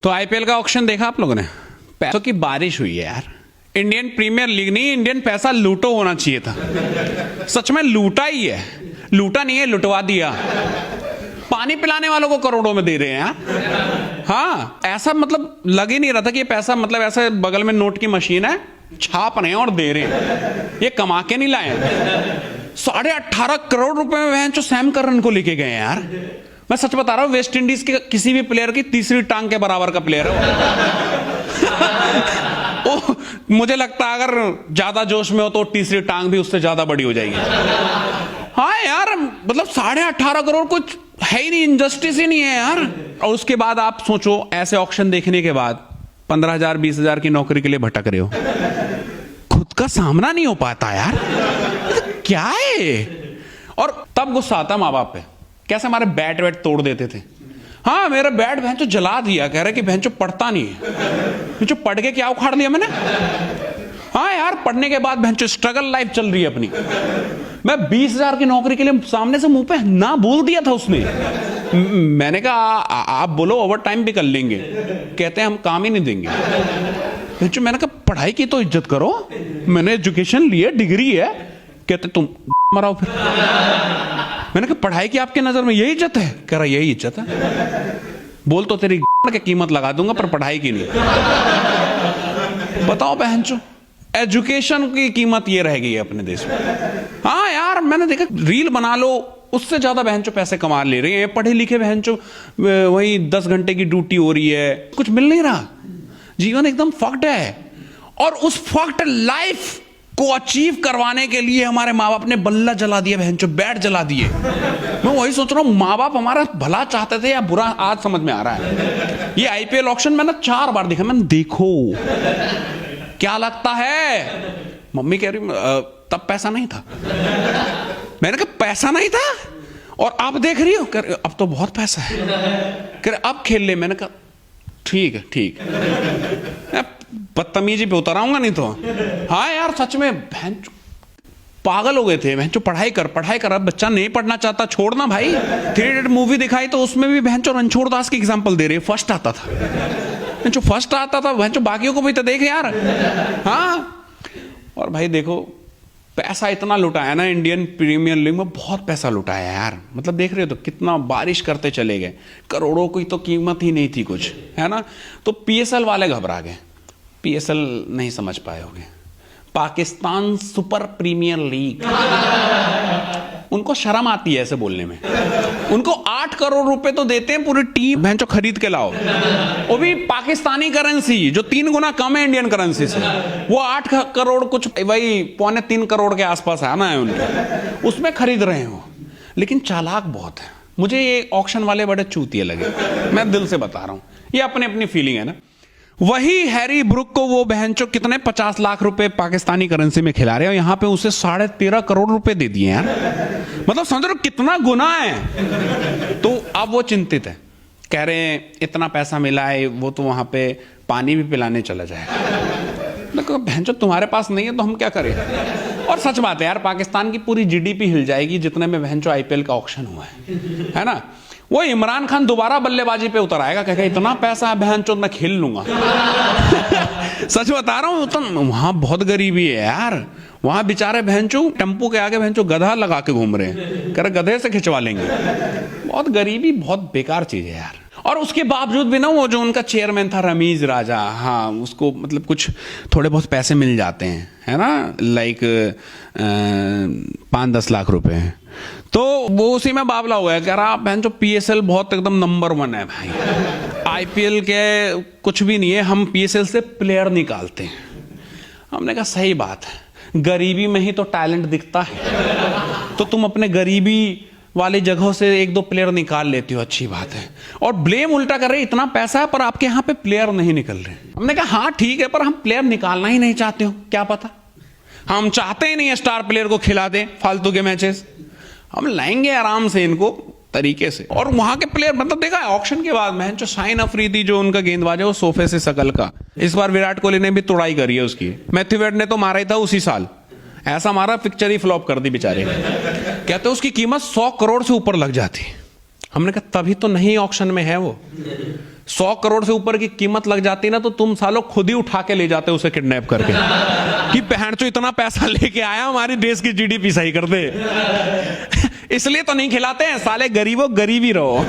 तो आईपीएल का ऑक्शन देखा आप लोगों ने? पैसों की बारिश हुई है यार। इंडियन प्रीमियर लीग नहीं, इंडियन पैसा लूटो होना चाहिए था। सच में लूटा ही है, लूटा नहीं है, लुटवा दिया। पानी पिलाने वालों को करोड़ों में दे रहे हैं यार। हाँ, ऐसा मतलब लग ही नहीं रहा था कि ये पैसा मतलब ऐसा बगल में नोट की मशीन है, छाप रहे हैं और दे रहे हैं। ये कमा के नहीं लाए। 18.5 करोड़ रुपए में जो सैम करन को लेके गए यार। मैं सच बता रहा हूं, वेस्ट इंडीज के किसी भी प्लेयर की तीसरी टांग के बराबर का प्लेयर है वो। मुझे लगता है अगर ज्यादा जोश में हो तो तीसरी टांग भी उससे ज्यादा बड़ी हो जाएगी। हाँ यार, मतलब 18.5 करोड़ कुछ है ही नहीं, इनजस्टिस ही नहीं है यार। और उसके बाद आप सोचो, ऐसे ऑक्शन देखने के बाद 15,000 20,000 की नौकरी के लिए भटक रहे हो, खुद का सामना नहीं हो पाता यार, क्या है। और तब गुस्सा आता माँ बाप पे, कैसे हमारे बैट वैट तोड़ देते थे। हाँ, मेरा बैट भैंचो जला दिया, कह रहे कि भैंचो पढ़ता नहीं है। जो पढ़ के क्या उखाड़ लिया मैंने। हाँ यार, पढ़ने के बाद भैंचो स्ट्रगल लाइफ चल रही है अपनी। मैं 20,000 की नौकरी के लिए सामने से मुंह पे ना बोल दिया था उसने। मैंने कहा आप बोलो ओवर टाइम भी कर लेंगे, कहते हैं हम काम ही नहीं देंगे। भैंचो मैंने कहा पढ़ाई की तो इज्जत करो, मैंने एजुकेशन ली है, डिग्री है, कहते तुम मराओ फिर। मैंने कहा पढ़ाई की आपके नजर में यही इज्जत है? कह रहा यही इज्जत है। बोल तो तेरी की कीमत लगा दूंगा पर पढ़ाई की नहीं। बताओ बहनचो, एजुकेशन की कीमत ये रह गई है अपने देश में। हाँ यार, मैंने देखा रील बना लो, उससे ज्यादा बहनचो पैसे कमा ले रही हैं। पढ़े लिखे बहनचो वही 10 घंटे की ड्यूटी हो रही है, कुछ मिल नहीं रहा, जीवन एकदम फक्ड है। और उस फक्ड लाइफ को अचीव करवाने के लिए हमारे माँ बाप ने बल्ला जला दिया, बहनचो बैट जला दिए। मैं वही सोच रहा हूं, माँ बाप हमारा भला चाहते थे या बुरा, आज समझ में आ रहा है। ये आईपीएल ऑक्शन मैंने 4 बार देखा। मैंने देखो क्या लगता है। मम्मी कह रही तब पैसा नहीं था। मैंने कहा पैसा नहीं था और अब देख रही हो? कह रही अब तो बहुत पैसा है। कह रही अब खेल ले। मैंने कहा ठीक है, ठीक है, बदतमीजी पे उतर आऊंगा नहीं तो। हाँ यार, सच में बहन पागल हो गए थे। बहन पढ़ाई कर, पढ़ाई कर। अब बच्चा नहीं पढ़ना चाहता, छोड़ना भाई। 3 इडियट मूवी दिखाई तो उसमें भी बहन रणछोड़ दास की एग्जांपल दे रहे, फर्स्ट आता था। जो फर्स्ट आता था बहन बाकियों को भी तो देख यार। हाँ, और भाई देखो पैसा इतना लुटाया ना इंडियन प्रीमियर लीग में, बहुत पैसा लुटाया यार। मतलब देख रहे हो तो कितना बारिश करते चले गए, करोड़ों की तो कीमत ही नहीं थी कुछ, है ना। तो पीएसएल वाले घबरा गए। पीएसएल नहीं समझ पाए होंगे, पाकिस्तान सुपर प्रीमियर लीग। उनको शर्म आती है ऐसे बोलने में। उनको 8 करोड़ रुपए तो देते हैं पूरी टीम भैंचो खरीद के लाओ, वो भी पाकिस्तानी करेंसी जो 3 गुना कम है इंडियन करेंसी से। वो 8 करोड़ कुछ वही 2.25 करोड़ के आसपास आना है उनके, उसमें खरीद रहे हो। लेकिन चालाक बहुत है। मुझे ये ऑक्शन वाले बड़े चूतिए लगे, मैं दिल से बता रहा हूं, ये अपनी अपनी फीलिंग है ना। वही हैरी ब्रुक को वो बहनचो कितने 50 लाख रुपए पाकिस्तानी करेंसी में खिला रहे हैं, यहां पे उसे 13.5 करोड़ रुपए दे दिए यार। मतलब समझ रहे हो कितना गुना है। तो अब वो चिंतित है, कह रहे हैं इतना पैसा मिला है, वो तो वहां पे पानी भी पिलाने चला जाएगा। बहनचो तुम्हारे पास नहीं है तो हम क्या करें। और सच बात है यार, पाकिस्तान की पूरी जीडीपी हिल जाएगी जितने में बहनचो आईपीएल का ऑक्शन हुआ है ना। वो इमरान खान दोबारा बल्लेबाजी पे उतर आएगा, कहेगा इतना पैसा है बहनचोद मैं खेल लूंगा। सच बता रहा हूं, तो वहां बहुत गरीबी है यार। वहां बेचारे बहनचो टेम्पो के आगे बहनचो गधा लगा के घूम रहे हैं, कह रहे गधे से खिंचवा लेंगे। बहुत गरीबी, बहुत बेकार चीज है यार। और उसके बावजूद भी ना, वो जो उनका चेयरमैन था रमीज राजा, हाँ उसको मतलब कुछ थोड़े बहुत पैसे मिल जाते हैं, है ना, लाइक 5-10 लाख रुपए। तो वो उसी में बावला हुआ है, कह रहा बहन जो पीएसएल बहुत एकदम नंबर 1 है भाई, आईपीएल के कुछ भी नहीं है, हम पीएसएल से प्लेयर निकालते हैं। हमने कहा सही बात है, गरीबी में ही तो टैलेंट दिखता है, तो तुम अपने गरीबी वाली जगहों से 1-2 प्लेयर निकाल लेती हो, अच्छी बात है। और ब्लेम उल्टा कर रहे, इतना पैसा है पर आपके यहां पे प्लेयर नहीं निकल रहे। हमने कहा हाँ ठीक है, पर हम प्लेयर निकालना ही नहीं चाहते हो, क्या पता हम चाहते ही नहीं है स्टार प्लेयर को खिला दें फालतू के मैचेस, हम लाएंगे आराम से इनको तरीके से। और वहां के प्लेयर मतलब देखा ऑक्शन के बाद मैं जो शाहीन अफरीदी जो उनका गेंदबाज है वो सोफे से शकल का, इस बार विराट कोहली ने भी तोड़ाई करी है उसकी। मैथ्यू वेड ने तो मारा ही था उसी साल, ऐसा मारा पिक्चर ही फ्लॉप कर दी बेचारे। कहते उसकी कीमत 100 करोड़ से ऊपर लग जाती। हमने कहा तभी तो नहीं ऑक्शन में है वो। 100 करोड़ से ऊपर की कीमत लग जाती ना तो तुम सालों खुद ही उठा के ले जाते उसे किडनैप करके कि बहन चो इतना पैसा लेके आया, हमारी देश की जीडीपी सही कर दे। इसलिए तो नहीं खिलाते हैं साले, गरीबों गरीब ही रहो।